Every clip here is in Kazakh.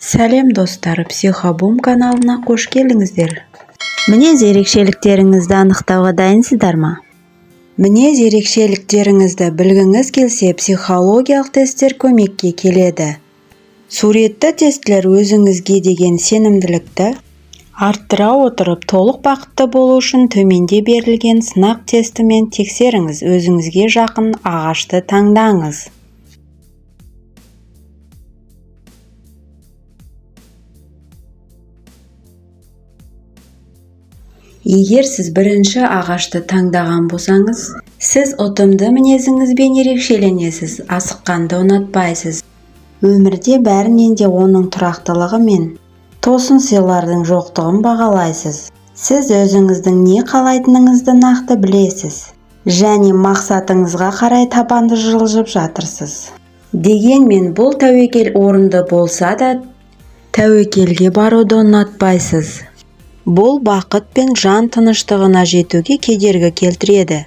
Сәлем достар, Психобум каналына қош келдіңіздер. Мінез ерекшеліктеріңізді анықтауға дайынсыздар ма? Мінез ерекшеліктеріңізді білгіңіз келсе, психологиялық тесттер көмекке келеді. Суретті тестілер өзіңізге деген сенімділікті арттыра отырып, толық бақытты болу үшін төменде берілген сынақ тестімен тексеріңіз, өзіңізге жақын ағашты таңдаңыз. Егер сіз бірінші ағашты таңдаған болсаңыз, сіз ұтымды мінезіңізбен ерекшеленесіз, асыққанды ұнатпайсыз. Өмірде бәрінен де оның тұрақтылығы мен тосын сыйлардың жоқтығын бағалайсыз. Сіз өзіңіздің не қалайтыныңызды нақты білесіз, және мақсатыңызға қарай табанды жылжып жатырсыз. Дегенмен бұл тәуекел орынды болса да, тәуекелге баруды ұнатпайсыз. Бұл бақыт пен жан тыныштығына жетуге кедергі келтіреді.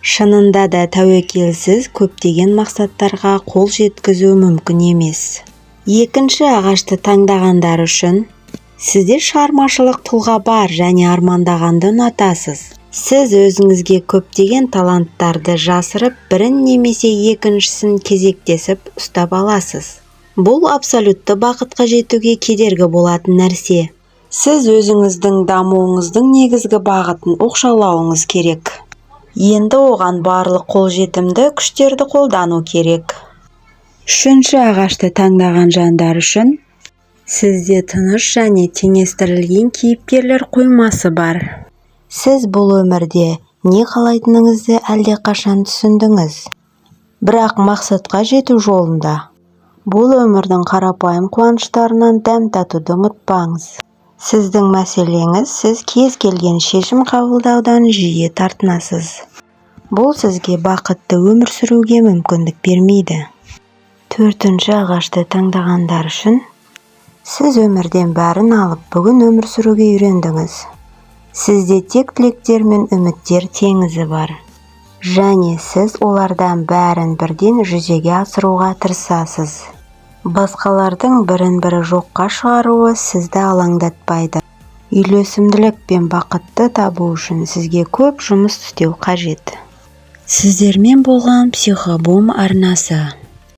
Шынында да тәуекелсіз көптеген мақсаттарға қол жеткізу мүмкін емес. Екінші ағашты таңдағандар үшін сізде шығармашылық тұлға бар және армандағанды ұнатасыз. Сіз өзіңізге көптеген таланттарды жасырып, бірін немесе екіншісін кезектесіп ұстап аласыз. Бұл абсолютті бақытқа жетуге кедергі болатын нәрсе. Сіз өзіңіздің дамуыңыздың негізгі бағытын оқшаулауыңыз керек. Енді оған барлық қолжетімді күштерді қолдану керек. Үшінші ағашты таңдаған жандар үшін сізде тыныш және теңестірілген кейіпкерлер қоймасы бар. Сіз бұл өмірде не қалайтыныңызды әлдеқашан түсіндіңіз. Бірақ мақсатқа жету жолында бұл өмірдің қарапайым қуаныштарынан дәм татуды ұмытпаңыз. Сіздің мәселеңіз, сіз кез келген шешім қабылдаудан жиі тартынасыз. Бұл сізге бақытты өмір сүруге мүмкіндік бермейді. Төртінші ағашты таңдағандар үшін сіз өмірден бәрін алып, бүгін өмір сүруге үйрендіңіз. Сізде тек тілектер мен үміттер теңізі бар. Және сіз олардан бәрін бірден жүзеге асыруға тырысасыз. Басқалардың бірін-бірі жоққа шығаруы сізді алаңдатпайды. Үйлесімділік пен бақытты табу үшін сізге көп жұмыс істеу қажет. Сіздермен болған Психобум арнасы.